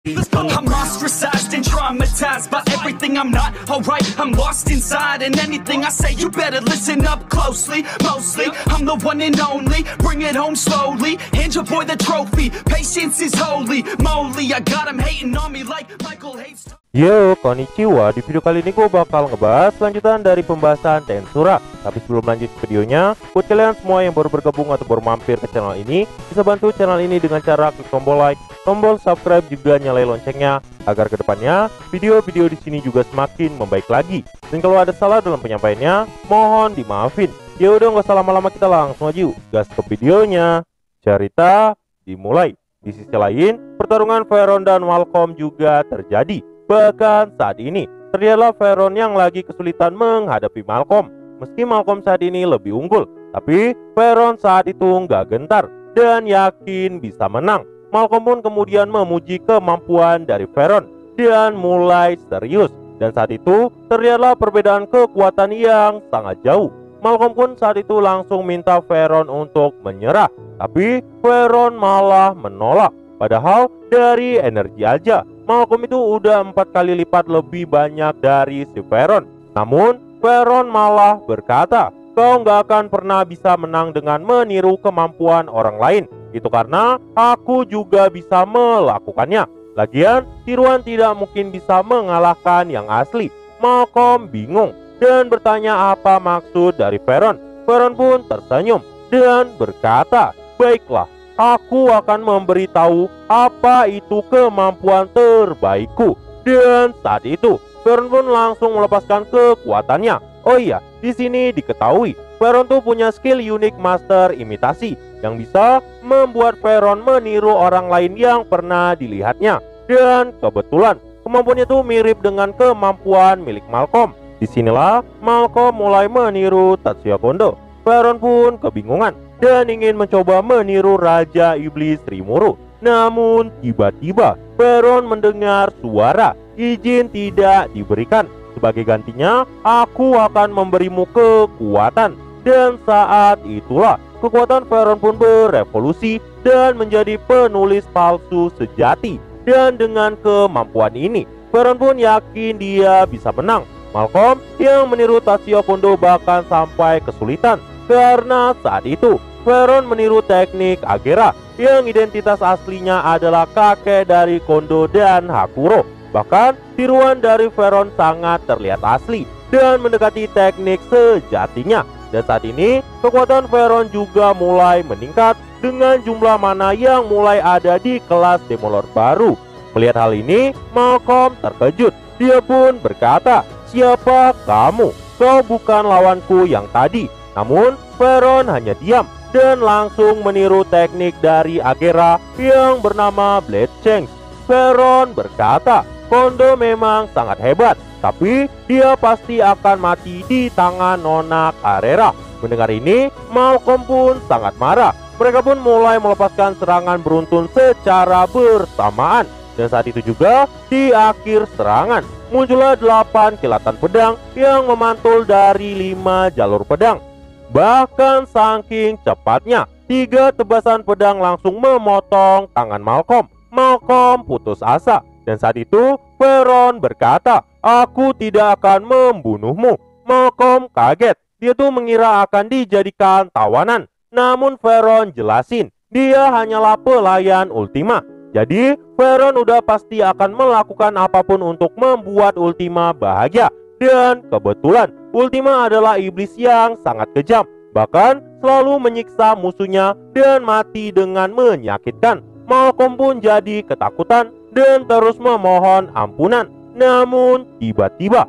I'm ostracized and traumatized by everything I'm not alright. I'm lost inside, and anything I say you better listen up closely. Mostly, I'm the one and only. Bring it home slowly. Hand your boy the trophy. Patience is holy moly. I got him hating on me like Michael hates. Yo, konnichiwa. Di video kali ini gue bakal ngebahas lanjutan dari pembahasan Tensura. Tapi sebelum lanjut videonya, buat kalian semua yang baru bergabung atau baru mampir ke channel ini, bisa bantu channel ini dengan cara klik tombol like, tombol subscribe, juga nyalain loncengnya agar kedepannya video-video di sini juga semakin membaik lagi. Dan kalau ada salah dalam penyampaiannya, mohon dimaafin. Ya udah, nggak usah lama-lama, kita langsung aja yuk gas ke videonya. Cerita dimulai. Di sisi lain, pertarungan Veron dan Malcolm juga terjadi. Bahkan saat ini, terlihatlah Veron yang lagi kesulitan menghadapi Malcolm. Meski Malcolm saat ini lebih unggul, tapi Veron saat itu nggak gentar dan yakin bisa menang. Malcolm pun kemudian memuji kemampuan dari Veron dan mulai serius. Dan saat itu, terlihatlah perbedaan kekuatan yang sangat jauh. Malcolm pun saat itu langsung minta Veron untuk menyerah, tapi Veron malah menolak. Padahal dari energi aja, Malcolm itu udah 4 kali lipat lebih banyak dari si Veron. Namun Veron malah berkata, kau nggak akan pernah bisa menang dengan meniru kemampuan orang lain. Itu karena aku juga bisa melakukannya. Lagian tiruan tidak mungkin bisa mengalahkan yang asli. Malcolm bingung dan bertanya apa maksud dari Veron. Veron pun tersenyum dan berkata, baiklah, aku akan memberitahu apa itu kemampuan terbaikku. Dan saat itu, Veron pun langsung melepaskan kekuatannya. Oh iya, di sini diketahui, Veron tuh punya skill unik master imitasi yang bisa membuat Veron meniru orang lain yang pernah dilihatnya. Dan kebetulan, kemampuannya tuh mirip dengan kemampuan milik Malcolm. Disinilah Malcolm mulai meniru Tatsuya Kondo. Veron pun kebingungan dan ingin mencoba meniru Raja Iblis Rimuru. Namun tiba-tiba Veron mendengar suara, izin tidak diberikan. Sebagai gantinya, aku akan memberimu kekuatan. Dan saat itulah kekuatan Veron pun berevolusi dan menjadi penulis palsu sejati. Dan dengan kemampuan ini, Veron pun yakin dia bisa menang. Malcolm yang meniru Tatsuya Kondo bahkan sampai kesulitan, karena saat itu Veron meniru teknik Agera yang identitas aslinya adalah kakek dari Kondo dan Hakuro. Bahkan tiruan dari Veron sangat terlihat asli dan mendekati teknik sejatinya. Dan saat ini kekuatan Veron juga mulai meningkat dengan jumlah mana yang mulai ada di kelas Demolord baru. Melihat hal ini, Malcolm terkejut. Dia pun berkata, siapa kamu? Kau bukan lawanku yang tadi. Namun Veron hanya diam dan langsung meniru teknik dari Agera yang bernama Blade Change. Veron berkata, Kondo memang sangat hebat, tapi dia pasti akan mati di tangan Nona Carrera. Mendengar ini, Malcolm pun sangat marah. Mereka pun mulai melepaskan serangan beruntun secara bersamaan. Dan saat itu juga, di akhir serangan, muncullah 8 kilatan pedang yang memantul dari 5 jalur pedang. Bahkan saking cepatnya, 3 tebasan pedang langsung memotong tangan Malcolm. Malcolm putus asa. Dan saat itu, Veron berkata, aku tidak akan membunuhmu. Malcolm kaget. Dia tuh mengira akan dijadikan tawanan. Namun Veron jelasin, dia hanyalah pelayan Ultima. Jadi Veron udah pasti akan melakukan apapun untuk membuat Ultima bahagia. Dan kebetulan Ultima adalah iblis yang sangat kejam, bahkan selalu menyiksa musuhnya dan mati dengan menyakitkan. Malcolm pun jadi ketakutan dan terus memohon ampunan. Namun tiba-tiba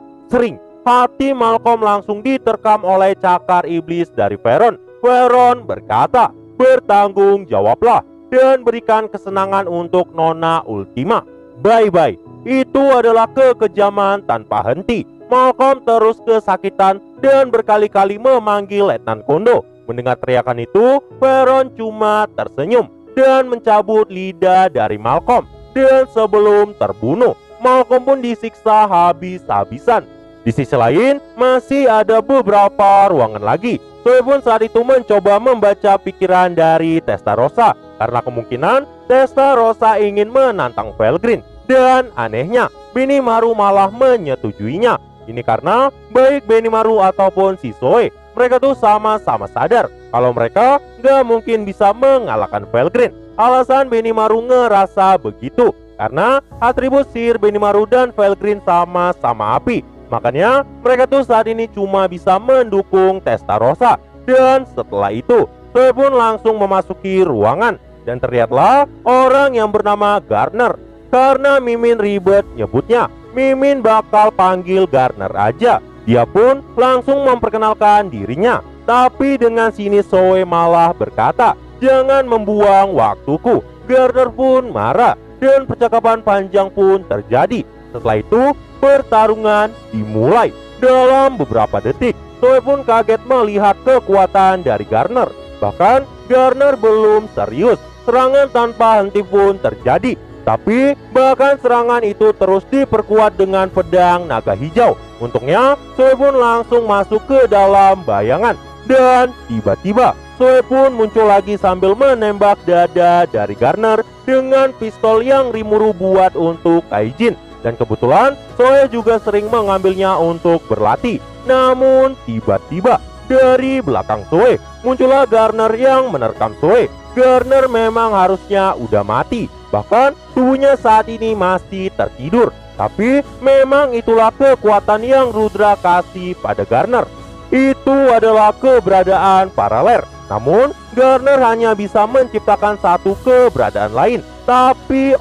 hati Malcolm langsung diterkam oleh cakar iblis dari Veron. Veron berkata, bertanggung jawablah dan berikan kesenangan untuk Nona Ultima. Bye-bye. Itu adalah kekejaman tanpa henti. Malcolm terus kesakitan dan berkali-kali memanggil Letnan Kondo. Mendengar teriakan itu, Veron cuma tersenyum dan mencabut lidah dari Malcolm. Dan sebelum terbunuh, Malcolm pun disiksa habis-habisan. Di sisi lain, masih ada beberapa ruangan lagi. Zoe pun saat itu mencoba membaca pikiran dari Testarossa karena kemungkinan Testarossa ingin menantang Felgrin. Dan anehnya, Benimaru malah menyetujuinya. Ini karena baik Benimaru ataupun si Zoe, mereka tuh sama-sama sadar kalau mereka gak mungkin bisa mengalahkan Felgrin. Alasan Benimaru ngerasa begitu karena atribut sihir Benimaru dan Felgrin sama-sama api. Makanya mereka tuh saat ini cuma bisa mendukung Testarossa. Dan setelah itu, Zoe pun langsung memasuki ruangan. Dan terlihatlah orang yang bernama Garner. Karena Mimin ribet nyebutnya, Mimin bakal panggil Garner aja. Dia pun langsung memperkenalkan dirinya. Tapi dengan sini Zoe malah berkata, "Jangan membuang waktuku." Garner pun marah dan percakapan panjang pun terjadi. Setelah itu pertarungan dimulai. Dalam beberapa detik, Zoe pun kaget melihat kekuatan dari Garner. Bahkan Garner belum serius. Serangan tanpa henti pun terjadi. Tapi bahkan serangan itu terus diperkuat dengan pedang naga hijau. Untungnya Zoe pun langsung masuk ke dalam bayangan. Dan tiba-tiba Zoe pun muncul lagi sambil menembak dada dari Garner dengan pistol yang Rimuru buat untuk Kaijin. Dan kebetulan Zoe juga sering mengambilnya untuk berlatih. Namun tiba-tiba dari belakang Zoe muncullah Garner yang menerkam Zoe. Garner memang harusnya udah mati. Bahkan tubuhnya saat ini masih tertidur. Tapi memang itulah kekuatan yang Rudra kasih pada Garner. Itu adalah keberadaan Paraler. Namun Garner hanya bisa menciptakan satu keberadaan lain. Tapi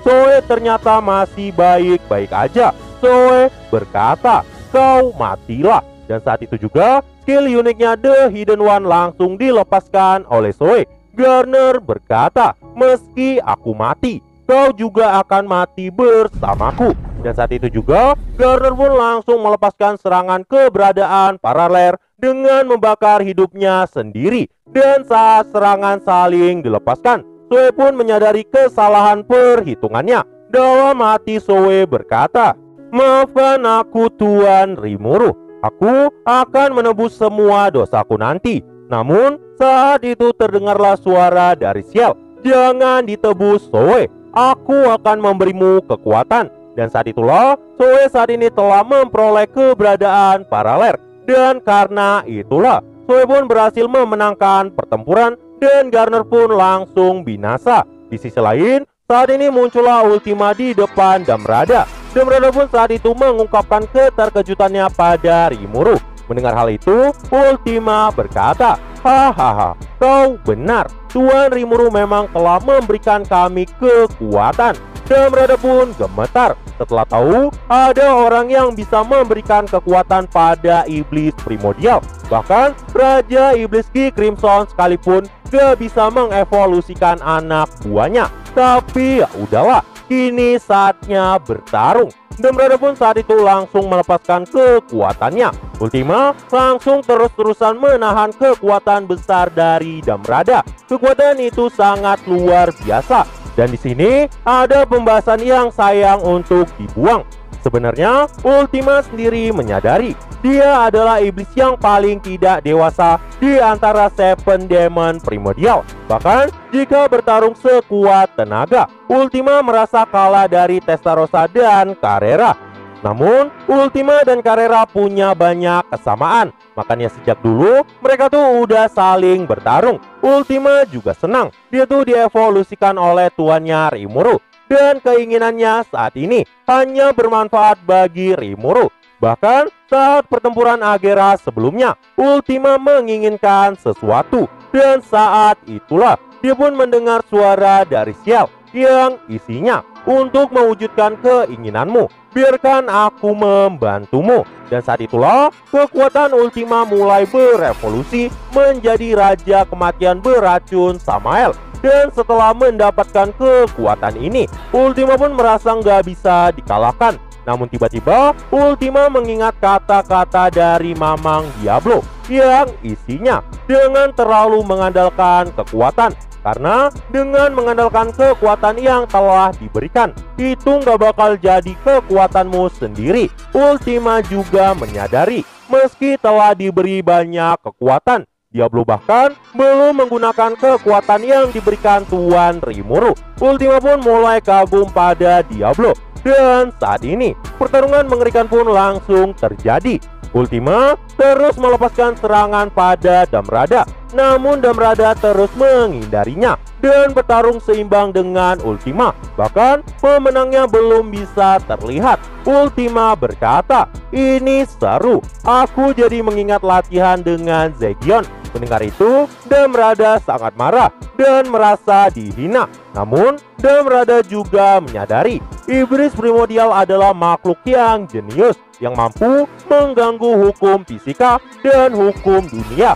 Zoe ternyata masih baik-baik aja. Zoe berkata, "Kau matilah." Dan saat itu juga skill uniknya The Hidden One langsung dilepaskan oleh Zoe. Garner berkata, "Meski aku mati, kau juga akan mati bersamaku." Dan saat itu juga Garner pun langsung melepaskan serangan keberadaan Paraler dengan membakar hidupnya sendiri. Dan saat serangan saling dilepaskan, Zoe pun menyadari kesalahan perhitungannya. Dalam hati Zoe berkata, "Maafkan aku Tuan Rimuru. Aku akan menebus semua dosaku nanti." Namun saat itu terdengarlah suara dari Ciel, "Jangan ditebus Zoe, aku akan memberimu kekuatan." Dan saat itulah Zoe saat ini telah memperoleh keberadaan Paraler. Dan karena itulah Zoe pun berhasil memenangkan pertempuran dan Garner pun langsung binasa. Di sisi lain, saat ini muncullah Ultima di depan Damrada. Damrada pun saat itu mengungkapkan keterkejutannya pada Rimuru. Mendengar hal itu, Ultima berkata, "Hahaha, kau benar. Tuan Rimuru memang telah memberikan kami kekuatan." Damrada pun gemetar setelah tahu ada orang yang bisa memberikan kekuatan pada iblis primordial. Bahkan Raja Iblis Ki Crimson sekalipun gak bisa mengevolusikan anak buahnya. Tapi ya udahlah, kini saatnya bertarung. Damrada pun saat itu langsung melepaskan kekuatannya. Ultima langsung terus-terusan menahan kekuatan besar dari Damrada. Kekuatan itu sangat luar biasa. Dan di sini ada pembahasan yang sayang untuk dibuang. Sebenarnya Ultima sendiri menyadari dia adalah iblis yang paling tidak dewasa di antara Seven Demon Primordial. Bahkan jika bertarung sekuat tenaga, Ultima merasa kalah dari Testarossa dan Carrera. Namun Ultima dan Carrera punya banyak kesamaan. Makanya sejak dulu mereka tuh udah saling bertarung. Ultima juga senang dia tuh dievolusikan oleh tuannya Rimuru. Dan keinginannya saat ini hanya bermanfaat bagi Rimuru. Bahkan saat pertempuran Agera sebelumnya, Ultima menginginkan sesuatu. Dan saat itulah dia pun mendengar suara dari Ciel yang isinya, "Untuk mewujudkan keinginanmu, biarkan aku membantumu." Dan saat itulah kekuatan Ultima mulai berevolusi menjadi Raja Kematian beracun Samael. Dan setelah mendapatkan kekuatan ini, Ultima pun merasa nggak bisa dikalahkan. Namun tiba-tiba Ultima mengingat kata-kata dari Mamang Diablo yang isinya, "Dengan terlalu mengandalkan kekuatan, karena dengan mengandalkan kekuatan yang telah diberikan, itu nggak bakal jadi kekuatanmu sendiri." Ultima juga menyadari meski telah diberi banyak kekuatan. Diablo bahkan belum menggunakan kekuatan yang diberikan Tuan Rimuru. Ultima pun mulai kagum pada Diablo. Dan saat ini, pertarungan mengerikan pun langsung terjadi. Ultima terus melepaskan serangan pada Damrada, namun Damrada terus menghindarinya dan bertarung seimbang dengan Ultima. Bahkan pemenangnya belum bisa terlihat. Ultima berkata, "Ini seru, aku jadi mengingat latihan dengan Zegion." Mendengar itu, Damrada sangat marah dan merasa dihina. Namun, Damrada juga menyadari iblis primordial adalah makhluk yang jenius yang mampu mengganggu hukum fisika dan hukum dunia.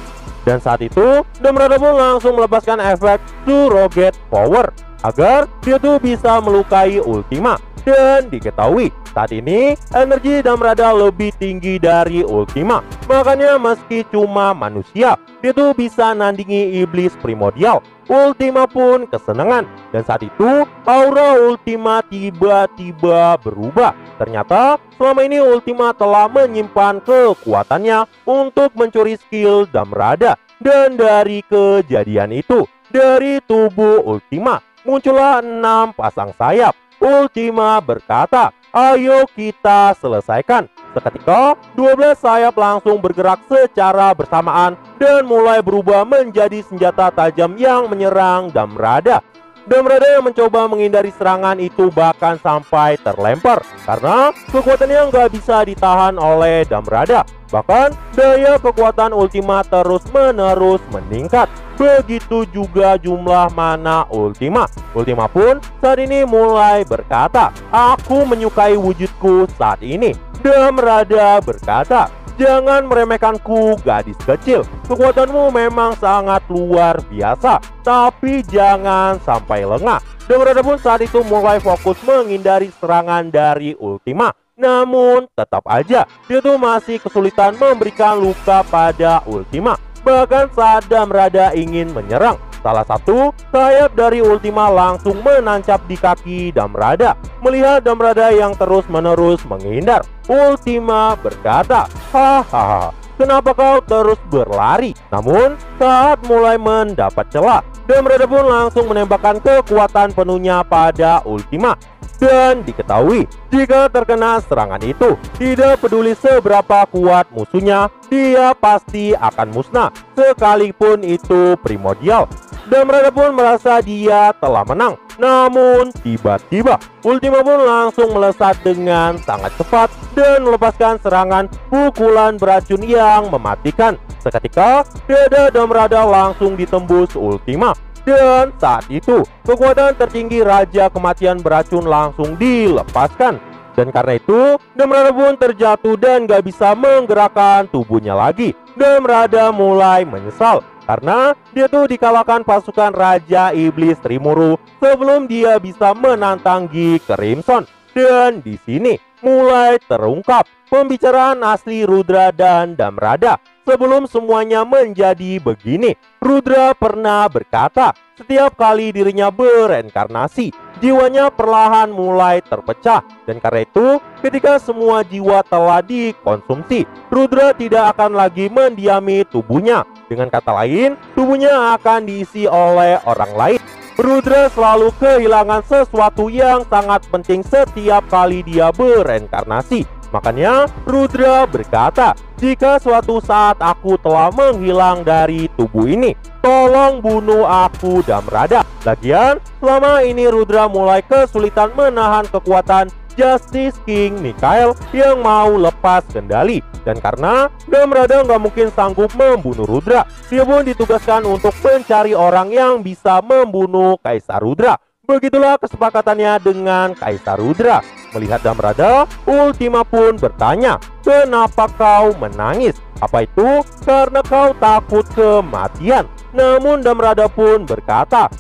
Dan saat itu, Damrada pun langsung melepaskan efek surrogate power agar dia tuh bisa melukai Ultima. Dan diketahui saat ini energi Damrada lebih tinggi dari Ultima. Makanya meski cuma manusia, dia tuh bisa nandingi iblis primordial. Ultima pun kesenangan. Dan saat itu aura Ultima tiba-tiba berubah. Ternyata selama ini Ultima telah menyimpan kekuatannya untuk mencuri skill Damrada. Dan dari kejadian itu, dari tubuh Ultima muncullah 6 pasang sayap. Ultima berkata, "Ayo kita selesaikan." Seketika 12 sayap langsung bergerak secara bersamaan dan mulai berubah menjadi senjata tajam yang menyerang Damrada. Damrada yang mencoba menghindari serangan itu bahkan sampai terlempar karena kekuatannya nggak bisa ditahan oleh Damrada. Bahkan daya kekuatan Ultima terus-menerus meningkat. Begitu juga jumlah mana Ultima. Ultima pun saat ini mulai berkata, "Aku menyukai wujudku saat ini." Damrada berkata, "Jangan meremehkanku, gadis kecil. Kekuatanmu memang sangat luar biasa, tapi jangan sampai lengah." Damrada pun saat itu mulai fokus menghindari serangan dari Ultima. Namun tetap aja dia tuh masih kesulitan memberikan luka pada Ultima. Bahkan saat Damrada ingin menyerang, salah satu sayap dari Ultima langsung menancap di kaki Damrada. Melihat Damrada yang terus-menerus menghindar, Ultima berkata, "Hahaha, kenapa kau terus berlari?" Namun saat mulai mendapat celah, Damrada pun langsung menembakkan kekuatan penuhnya pada Ultima. Dan diketahui, jika terkena serangan itu, tidak peduli seberapa kuat musuhnya, dia pasti akan musnah, sekalipun itu primordial. Damrada pun merasa dia telah menang. Namun tiba-tiba Ultima pun langsung melesat dengan sangat cepat dan melepaskan serangan pukulan beracun yang mematikan. Seketika dada Damrada langsung ditembus Ultima. Dan saat itu kekuatan tertinggi Raja Kematian beracun langsung dilepaskan. Dan karena itu Damrada pun terjatuh dan gak bisa menggerakkan tubuhnya lagi. Damrada mulai menyesal karena dia tuh dikalahkan pasukan Raja Iblis Rimuru sebelum dia bisa menantang Gi Crimson. Dan di sini mulai terungkap pembicaraan asli Rudra dan Damrada. Sebelum semuanya menjadi begini, Rudra pernah berkata, setiap kali dirinya bereinkarnasi, jiwanya perlahan mulai terpecah. Dan karena itu, ketika semua jiwa telah dikonsumsi, Rudra tidak akan lagi mendiami tubuhnya. Dengan kata lain, tubuhnya akan diisi oleh orang lain. Rudra selalu kehilangan sesuatu yang sangat penting setiap kali dia bereinkarnasi. Makanya Rudra berkata, "Jika suatu saat aku telah menghilang dari tubuh ini, tolong bunuh aku Damrada." Lagian selama ini Rudra mulai kesulitan menahan kekuatan Justice King Mikael yang mau lepas kendali. Dan karena Damrada nggak mungkin sanggup membunuh Rudra, dia pun ditugaskan untuk mencari orang yang bisa membunuh Kaisar Rudra. Begitulah kesepakatannya dengan Kaisar Rudra. Melihat Damrada, Ultima pun bertanya, "Kenapa kau menangis? Apa itu karena kau takut kematian?" Namun Damrada pun berkata,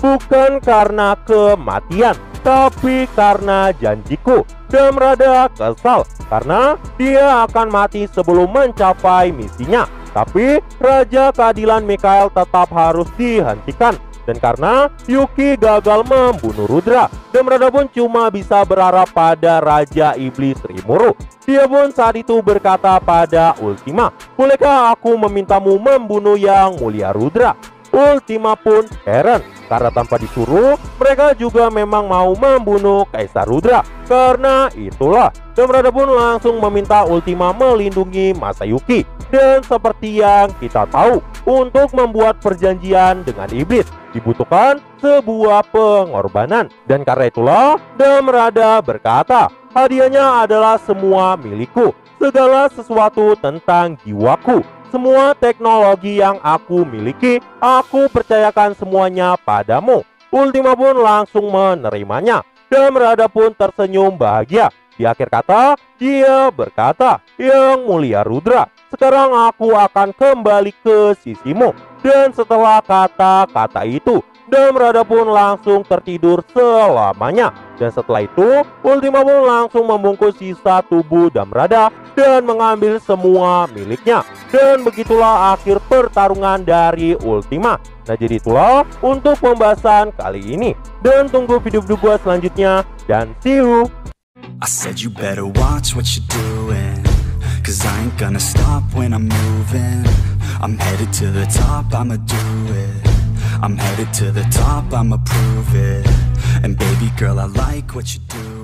bukan karena kematian, tapi karena janjiku." Damrada kesal karena dia akan mati sebelum mencapai misinya. Tapi Raja Keadilan Mikael tetap harus dihentikan. Dan karena Yuki gagal membunuh Rudra, Damrada pun cuma bisa berharap pada Raja Iblis Rimuru. Dia pun saat itu berkata pada Ultima, "Bolehkah aku memintamu membunuh Yang Mulia Rudra?" Ultima pun heran, karena tanpa disuruh, mereka juga memang mau membunuh Kaisar Rudra. Karena itulah, Damrada pun langsung meminta Ultima melindungi Masayuki. Dan seperti yang kita tahu, untuk membuat perjanjian dengan iblis dibutuhkan sebuah pengorbanan. Dan karena itulah, Damrada berkata, "Hadiahnya adalah semua milikku, segala sesuatu tentang jiwaku. Semua teknologi yang aku miliki, aku percayakan semuanya padamu." Ultima pun langsung menerimanya. Damrada pun tersenyum bahagia. Di akhir kata, dia berkata, "Yang Mulia Rudra, sekarang aku akan kembali ke sisimu." Dan setelah kata-kata itu, Damrada pun langsung tertidur selamanya. Dan setelah itu, Ultima pun langsung membungkus sisa tubuh Damrada dan mengambil semua miliknya. Dan begitulah akhir pertarungan dari Ultima. Nah, jadi itulah untuk pembahasan kali ini. Dan tunggu video-video gua selanjutnya. Dan see you! I said you better watch what you're doing, 'cause I ain't gonna stop when I'm moving. I'm headed to the top, I'ma do it. I'm headed to the top, I'ma prove it. And baby girl, I like what you do.